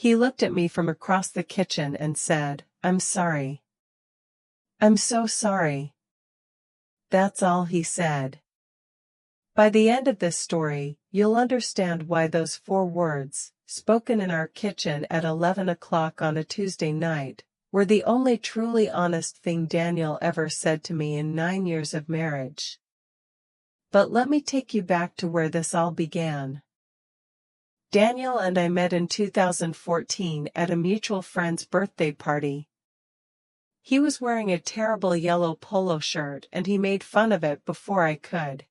He looked at me from across the kitchen and said, "I'm sorry. I'm so sorry." That's all he said. By the end of this story, you'll understand why those 4 words, spoken in our kitchen at 11 o'clock on a Tuesday night, were the only truly honest thing Daniel ever said to me in 9 years of marriage. But let me take you back to where this all began. Daniel and I met in 2014 at a mutual friend's birthday party. He was wearing a terrible yellow polo shirt and he made fun of it before I could.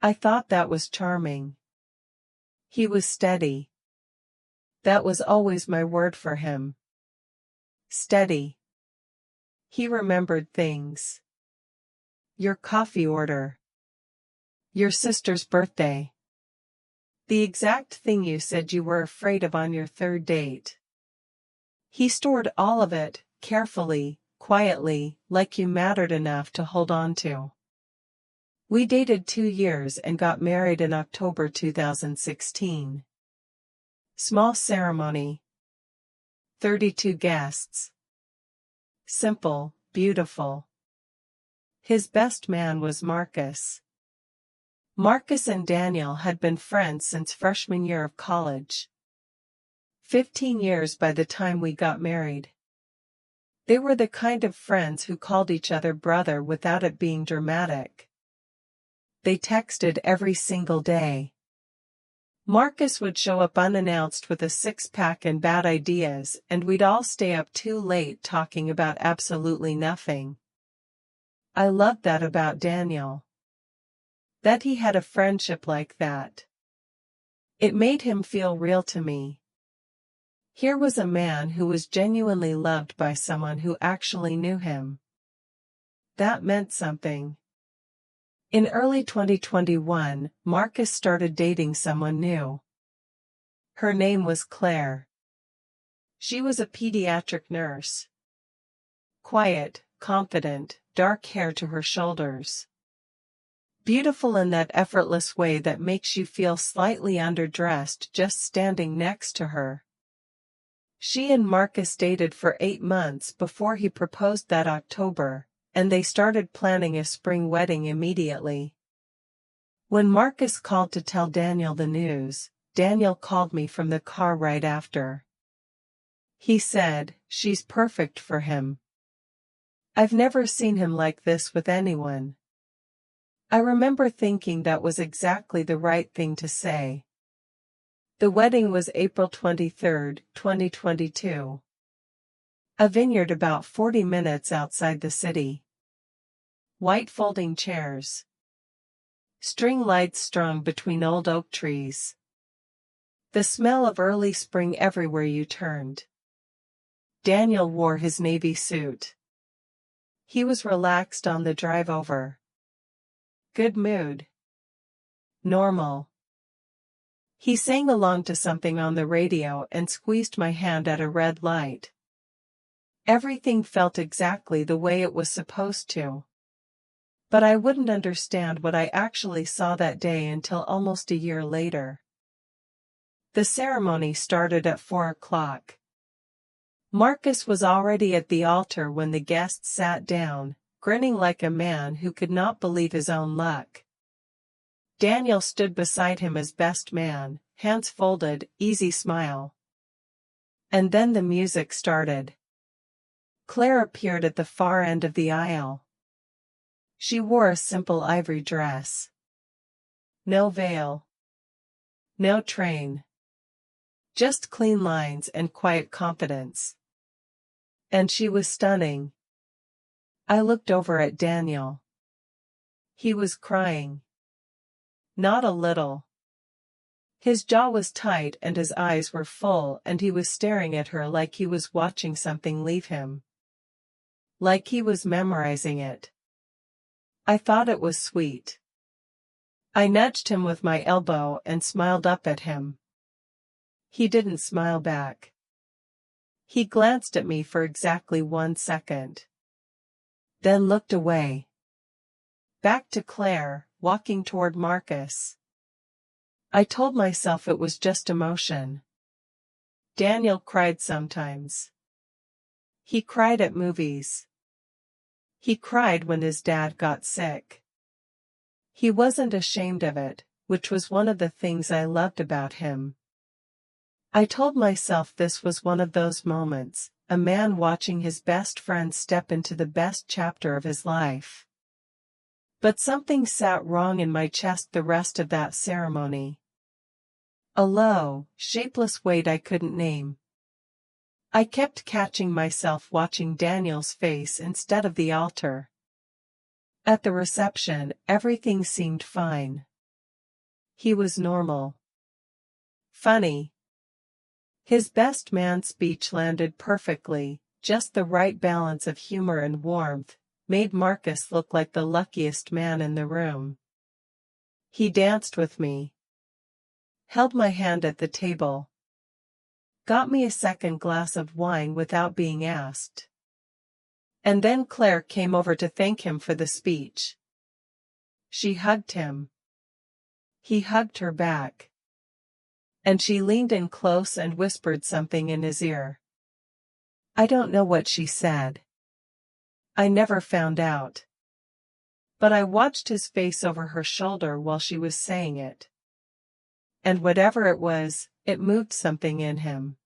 I thought that was charming. He was steady. That was always my word for him. Steady. He remembered things. Your coffee order. Your sister's birthday. The exact thing you said you were afraid of on your 3rd date. He stored all of it, carefully, quietly, like you mattered enough to hold on to. We dated 2 years and got married in October 2016. Small ceremony. 32 guests. Simple, beautiful. His best man was Marcus. Marcus and Daniel had been friends since freshman year of college. 15 years by the time we got married. They were the kind of friends who called each other brother without it being dramatic. They texted every single day. Marcus would show up unannounced with a 6-pack and bad ideas, and we'd all stay up too late talking about absolutely nothing. I loved that about Daniel. That he had a friendship like that. It made him feel real to me. Here was a man who was genuinely loved by someone who actually knew him. That meant something. In early 2021, Marcus started dating someone new. Her name was Claire. She was a pediatric nurse. Quiet, confident, dark hair to her shoulders. Beautiful in that effortless way that makes you feel slightly underdressed just standing next to her. She and Marcus dated for 8 months before he proposed that October, and they started planning a spring wedding immediately. When Marcus called to tell Daniel the news, Daniel called me from the car right after. He said, "She's perfect for him." I've never seen him like this with anyone. I remember thinking that was exactly the right thing to say. The wedding was April 23, 2022. A vineyard about 40 minutes outside the city. White folding chairs. String lights strung between old oak trees. The smell of early spring everywhere you turned. Daniel wore his navy suit. He was relaxed on the drive over. Good mood. Normal. He sang along to something on the radio and squeezed my hand at a red light. Everything felt exactly the way it was supposed to. But I wouldn't understand what I actually saw that day until almost a year later. The ceremony started at 4 o'clock. Marcus was already at the altar when the guests sat down, grinning like a man who could not believe his own luck. Daniel stood beside him as best man, hands folded, easy smile. And then the music started. Claire appeared at the far end of the aisle. She wore a simple ivory dress. No veil. No train. Just clean lines and quiet confidence. And she was stunning. I looked over at Daniel. He was crying. Not a little. His jaw was tight and his eyes were full and he was staring at her like he was watching something leave him. Like he was memorizing it. I thought it was sweet. I nudged him with my elbow and smiled up at him. He didn't smile back. He glanced at me for exactly 1 second. Then looked away. Back to Claire, walking toward Marcus. I told myself it was just emotion. Daniel cried sometimes. He cried at movies. He cried when his dad got sick. He wasn't ashamed of it, which was one of the things I loved about him. I told myself this was one of those moments, a man watching his best friend step into the best chapter of his life. But something sat wrong in my chest the rest of that ceremony. A low, shapeless weight I couldn't name. I kept catching myself watching Daniel's face instead of the altar. At the reception, everything seemed fine. He was normal. Funny. His best man speech landed perfectly, just the right balance of humor and warmth, made Marcus look like the luckiest man in the room. He danced with me. Held my hand at the table. Got me a second glass of wine without being asked. And then Claire came over to thank him for the speech. She hugged him. He hugged her back. And she leaned in close and whispered something in his ear. I don't know what she said. I never found out. But I watched his face over her shoulder while she was saying it. And whatever it was, it moved something in him.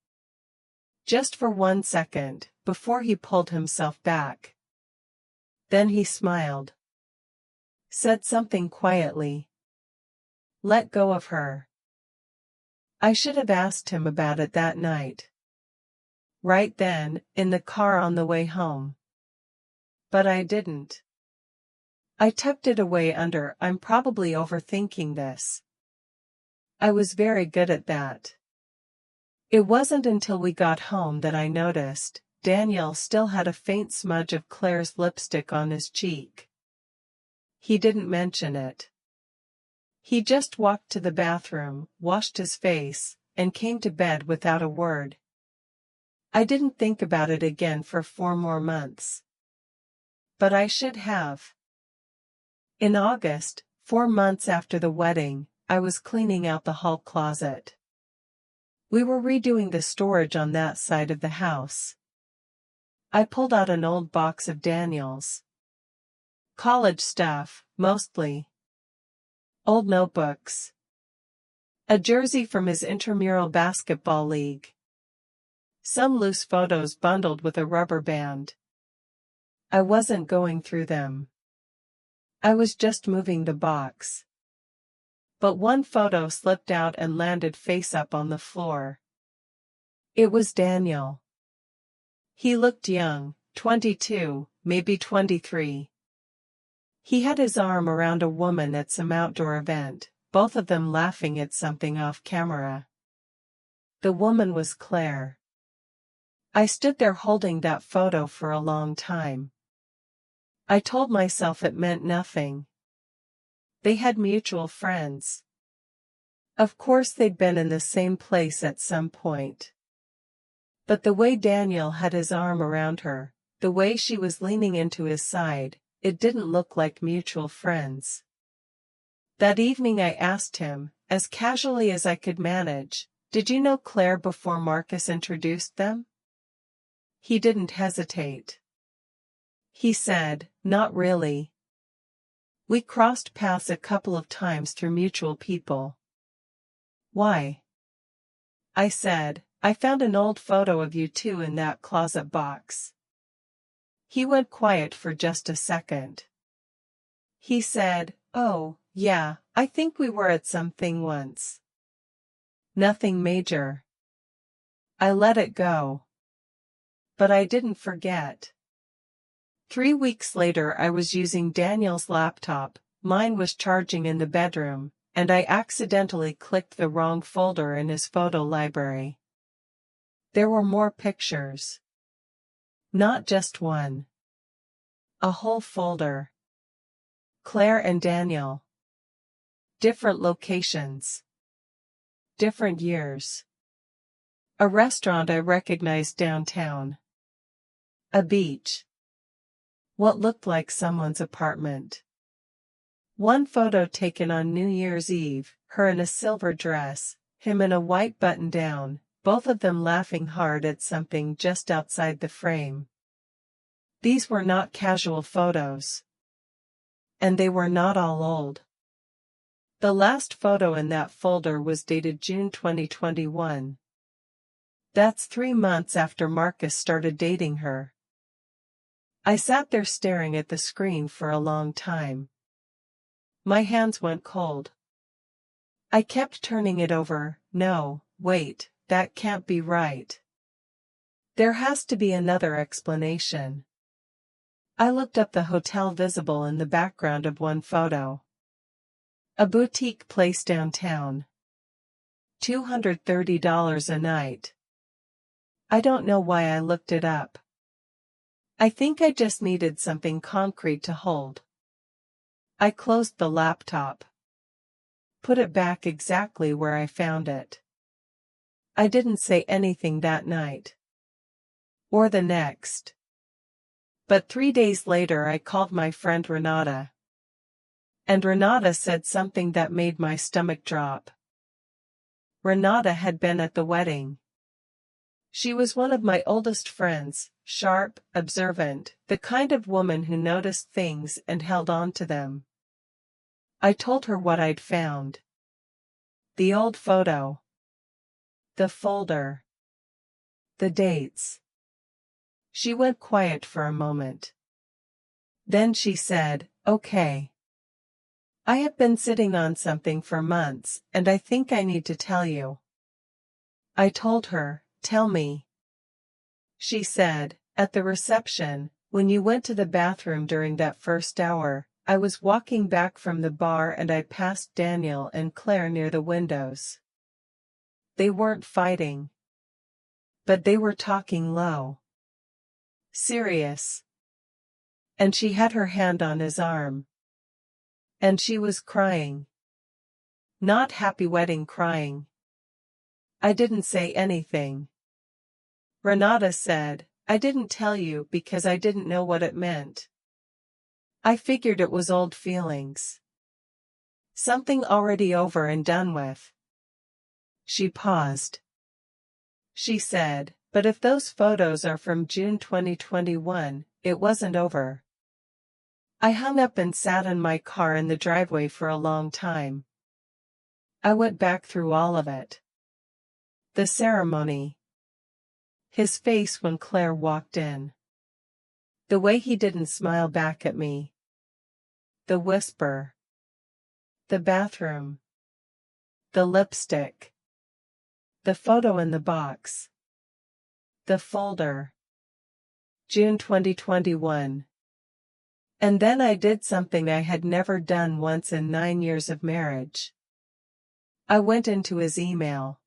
Just for 1 second, before he pulled himself back. Then he smiled. Said something quietly. Let go of her. I should have asked him about it that night. Right then, in the car on the way home. But I didn't. I tucked it away under I'm probably overthinking this. I was very good at that. It wasn't until we got home that I noticed Daniel still had a faint smudge of Claire's lipstick on his cheek. He didn't mention it. He just walked to the bathroom, washed his face, and came to bed without a word. I didn't think about it again for 4 more months. But I should have. In August, 4 months after the wedding, I was cleaning out the hall closet. We were redoing the storage on that side of the house. I pulled out an old box of Daniel's. College stuff, mostly. Old notebooks. A jersey from his intramural basketball league. Some loose photos bundled with a rubber band. I wasn't going through them. I was just moving the box. But one photo slipped out and landed face up on the floor. It was Daniel. He looked young, 22, maybe 23. He had his arm around a woman at some outdoor event, both of them laughing at something off camera. The woman was Claire. I stood there holding that photo for a long time. I told myself it meant nothing. They had mutual friends. Of course they'd been in the same place at some point. But the way Daniel had his arm around her, the way she was leaning into his side, it didn't look like mutual friends. That evening I asked him, as casually as I could manage, did you know Claire before Marcus introduced them? He didn't hesitate. He said, not really. We crossed paths a couple of times through mutual people. Why? I said, I found an old photo of you two in that closet box. He went quiet for just a second. He said, oh, yeah, I think we were at something once. Nothing major. I let it go. But I didn't forget. 3 weeks later I was using Daniel's laptop, mine was charging in the bedroom, and I accidentally clicked the wrong folder in his photo library. There were more pictures. Not just one. A whole folder. Claire and Daniel. Different locations. Different years. A restaurant I recognized downtown. A beach. What looked like someone's apartment. One photo taken on New Year's Eve, her in a silver dress, him in a white button-down, both of them laughing hard at something just outside the frame. These were not casual photos. And they were not all old. The last photo in that folder was dated June 2021. That's 3 months after Marcus started dating her. I sat there staring at the screen for a long time. My hands went cold. I kept turning it over. No, wait, that can't be right. There has to be another explanation. I looked up the hotel visible in the background of one photo. A boutique place downtown. $230 a night. I don't know why I looked it up. I think I just needed something concrete to hold. I closed the laptop. Put it back exactly where I found it. I didn't say anything that night. Or the next. But 3 days later I called my friend Renata. And Renata said something that made my stomach drop. Renata had been at the wedding. She was one of my oldest friends, sharp, observant, the kind of woman who noticed things and held on to them. I told her what I'd found. The old photo. The folder. The dates. She went quiet for a moment. Then she said, "Okay. I have been sitting on something for months, and I think I need to tell you." I told her, "Tell me." She said, "At the reception, when you went to the bathroom during that first hour, I was walking back from the bar and I passed Daniel and Claire near the windows. They weren't fighting. But they were talking low. Serious. And she had her hand on his arm. And she was crying. Not happy wedding crying." I didn't say anything. Renata said, "I didn't tell you because I didn't know what it meant. I figured it was old feelings. Something already over and done with." She paused. She said, "But if those photos are from June 2021, it wasn't over." I hung up and sat in my car in the driveway for a long time. I went back through all of it. The ceremony. His face when Claire walked in. The way he didn't smile back at me. The whisper. The bathroom. The lipstick. The photo in the box. The folder. June 2021. And then I did something I had never done once in 9 years of marriage. I went into his email.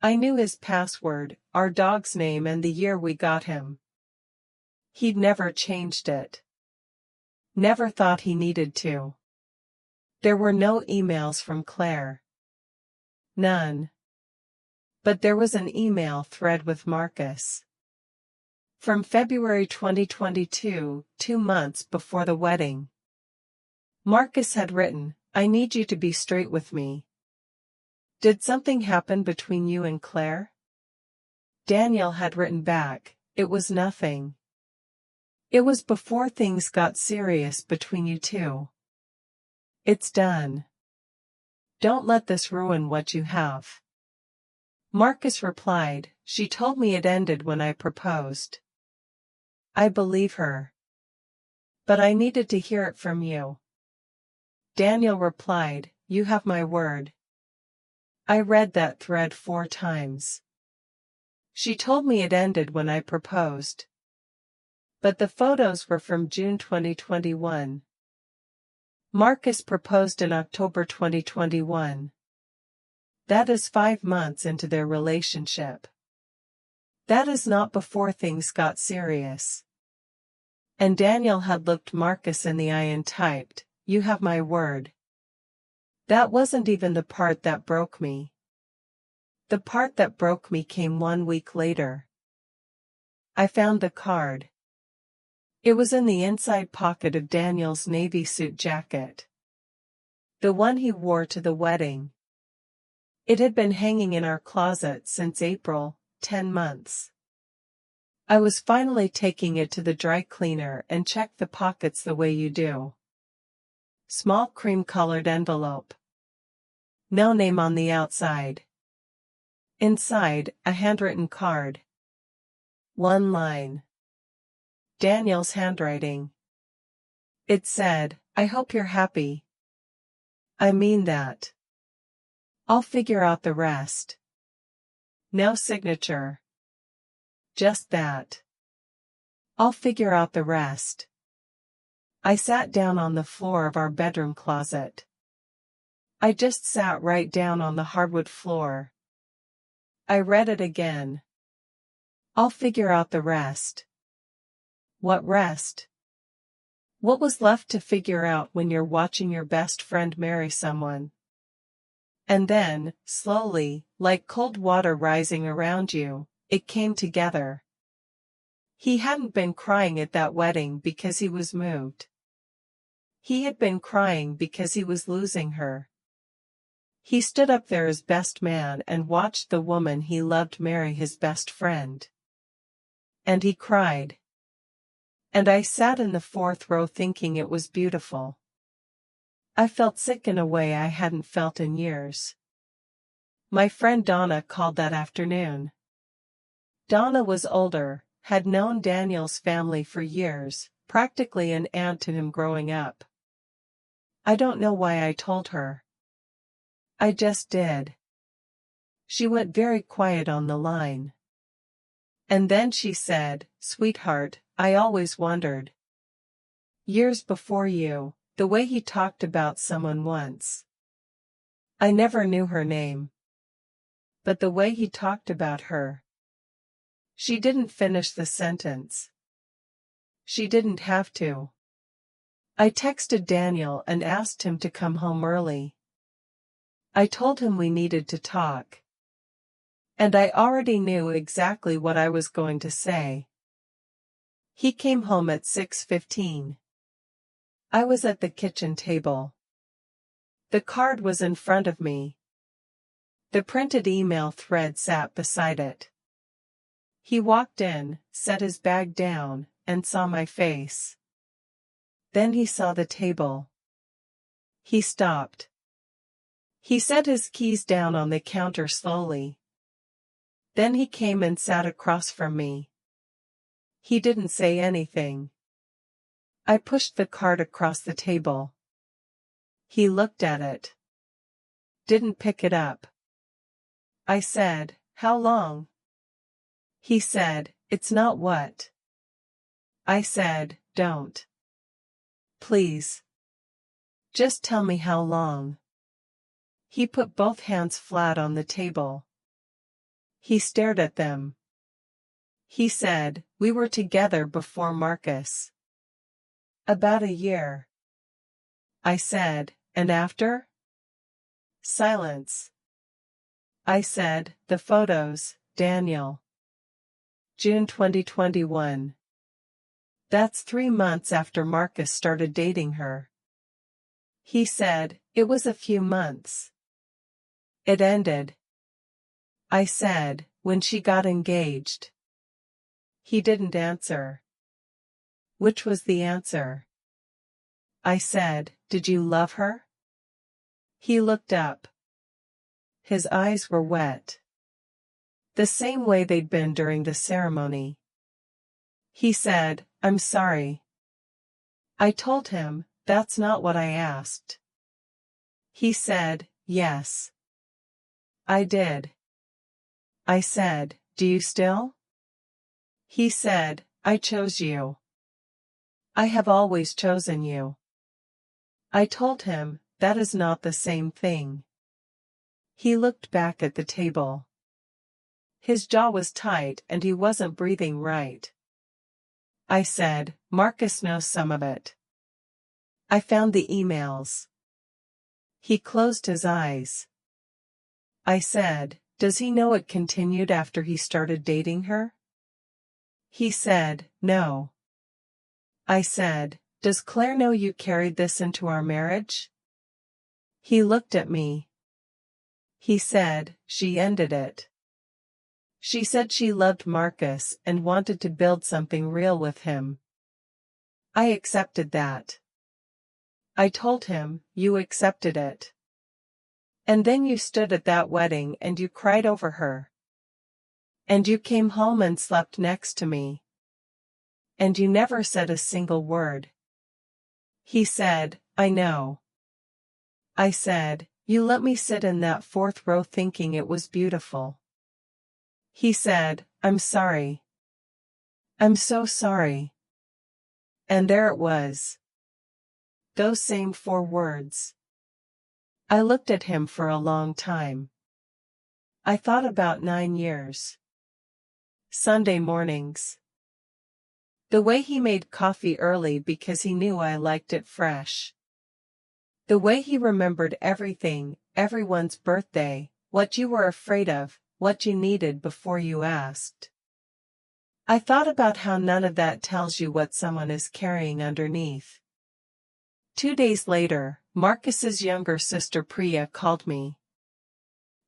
I knew his password, our dog's name and the year we got him. He'd never changed it. Never thought he needed to. There were no emails from Claire. None. But there was an email thread with Marcus. From February 2022, 2 months before the wedding. Marcus had written, "I need you to be straight with me. Did something happen between you and Claire?" Daniel had written back, "It was nothing. It was before things got serious between you two. It's done. Don't let this ruin what you have." Marcus replied, "She told me it ended when I proposed." I believe her. But I needed to hear it from you. Daniel replied, "You have my word." I read that thread 4 times. She told me it ended when I proposed. But the photos were from June 2021. Marcus proposed in October 2021. That is 5 months into their relationship. That is not before things got serious. And Daniel had looked Marcus in the eye and typed, "You have my word." That wasn't even the part that broke me. The part that broke me came 1 week later. I found the card. It was in the inside pocket of Daniel's navy suit jacket. The one he wore to the wedding. It had been hanging in our closet since April, 10 months. I was finally taking it to the dry cleaner and checked the pockets the way you do. Small cream-colored envelope. No name on the outside. Inside, a handwritten card. One line. Daniel's handwriting. It said, "I hope you're happy. I mean that. I'll figure out the rest." No signature. Just that. "I'll figure out the rest." I sat down on the floor of our bedroom closet. I just sat right down on the hardwood floor. I read it again. "I'll figure out the rest." What rest? What was left to figure out when you're watching your best friend marry someone? And then, slowly, like cold water rising around you, it came together. He hadn't been crying at that wedding because he was moved. He had been crying because he was losing her. He stood up there as best man and watched the woman he loved marry his best friend. And he cried. And I sat in the fourth row thinking it was beautiful. I felt sick in a way I hadn't felt in years. My friend Donna called that afternoon. Donna was older, had known Daniel's family for years, practically an aunt to him growing up. I don't know why I told her. I just did. She went very quiet on the line. And then she said, "Sweetheart, I always wondered. Years before you, the way he talked about someone once. I never knew her name. But the way he talked about her." She didn't finish the sentence. She didn't have to. I texted Daniel and asked him to come home early. I told him we needed to talk. And I already knew exactly what I was going to say. He came home at 6:15. I was at the kitchen table. The card was in front of me. The printed email thread sat beside it. He walked in, set his bag down, and saw my face. Then he saw the table. He stopped. He set his keys down on the counter slowly. Then he came and sat across from me. He didn't say anything. I pushed the card across the table. He looked at it. Didn't pick it up. I said, "How long?" He said, "It's not what." I said, "Don't. Please. Just tell me how long." He put both hands flat on the table. He stared at them. He said, "We were together before Marcus." "About a year." I said, "And after?" Silence. I said, "The photos, Daniel. June 2021. That's 3 months after Marcus started dating her." He said, "It was a few months. It ended." I said, "When she got engaged." He didn't answer. Which was the answer? I said, "Did you love her?" He looked up. His eyes were wet. The same way they'd been during the ceremony. He said, "I'm sorry." I told him, "That's not what I asked." He said, "Yes. I did." I said, "Do you still?" He said, "I chose you. I have always chosen you." I told him, "That is not the same thing." He looked back at the table. His jaw was tight and he wasn't breathing right. I said, "Marcus knows some of it. I found the emails." He closed his eyes. I said, "Does he know it continued after he started dating her?" He said, "No." I said, "Does Claire know you carried this into our marriage?" He looked at me. He said, she ended it. She said she loved Marcus and wanted to build something real with him. I accepted that. I told him, you accepted it. And then you stood at that wedding and you cried over her. And you came home and slept next to me. And you never said a single word. He said, I know. I said, you let me sit in that fourth row thinking it was beautiful. He said, I'm sorry. I'm so sorry. And there it was. Those same 4 words. I looked at him for a long time. I thought about 9 years. Sunday mornings. The way he made coffee early because he knew I liked it fresh. The way he remembered everything, everyone's birthday, what you were afraid of, what you needed before you asked. I thought about how none of that tells you what someone is carrying underneath. 2 days later, Marcus's younger sister Priya called me.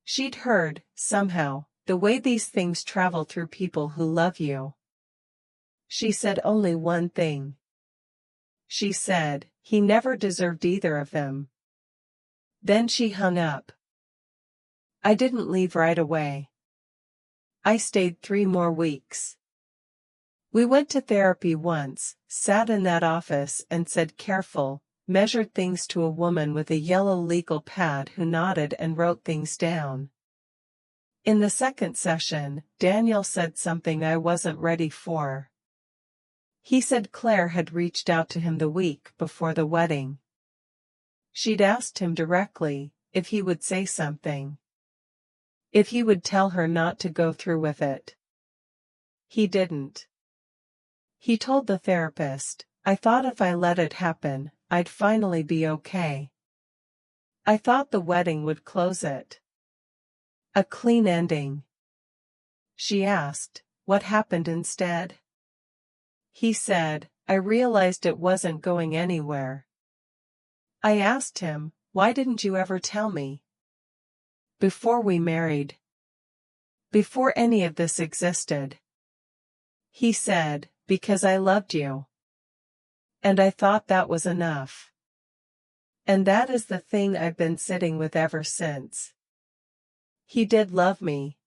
She'd heard, somehow, the way these things travel through people who love you. She said only one thing. She said, he never deserved either of them. Then she hung up. I didn't leave right away. I stayed 3 more weeks. We went to therapy once, sat in that office and said careful, measured things to a woman with a yellow legal pad who nodded and wrote things down. In the second session, Daniel said something I wasn't ready for. He said Claire had reached out to him the week before the wedding. She'd asked him directly if he would say something. If he would tell her not to go through with it. He didn't. He told the therapist, I thought if I let it happen, I'd finally be okay. I thought the wedding would close it. A clean ending. She asked, what happened instead? He said, I realized it wasn't going anywhere. I asked him, why didn't you ever tell me? Before we married. Before any of this existed. He said, because I loved you. And I thought that was enough. And that is the thing I've been sitting with ever since. He did love me.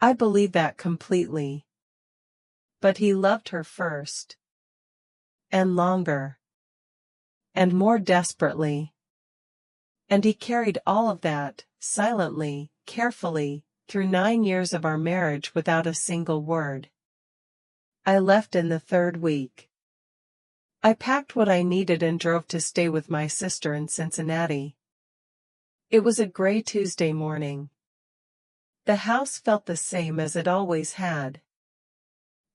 I believe that completely. But he loved her first. And longer. And more desperately. And he carried all of that, silently, carefully, through 9 years of our marriage without a single word. I left in the 3rd week. I packed what I needed and drove to stay with my sister in Cincinnati. It was a gray Tuesday morning. The house felt the same as it always had.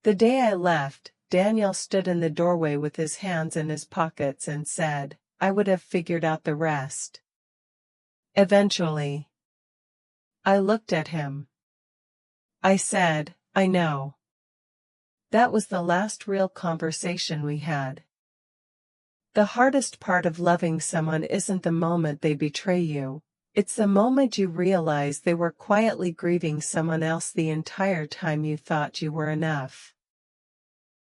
The day I left, Daniel stood in the doorway with his hands in his pockets and said, I would have figured out the rest. Eventually. I looked at him. I said, I know. That was the last real conversation we had. The hardest part of loving someone isn't the moment they betray you, it's the moment you realize they were quietly grieving someone else the entire time you thought you were enough.